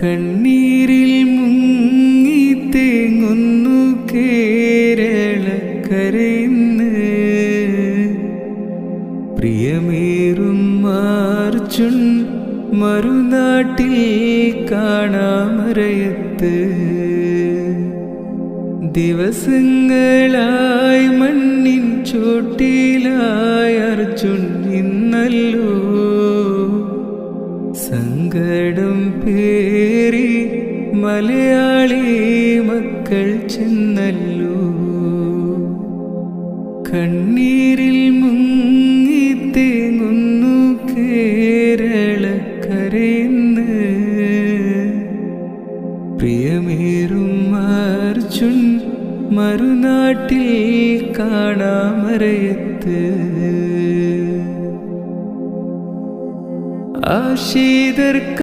കണ്ണീരിൽ മുങ്ങി തേങ്ങുന്നു കേരളക്കരയിന്ന്. പ്രിയമേറും മാർച്ചുൺ മറുനാട്ടിൽ കാണാമറയത്ത്. ദിവസങ്ങളായി മണ്ണിൻ ചോട്ടിലായി അർജുൻ ഇന്നല്ലോ. സങ്കടം പേറി മലയാളി മക്കൾ ചെന്നല്ലോ. കണ്ണീരിൽ മുങ്ങി തേങ്ങുന്നു കേരളക്കരയിന്ന്. പ്രിയമേറും അർജുൻ മറുനാട്ടിൽ കാണാമറയത്ത്. ആശീതർ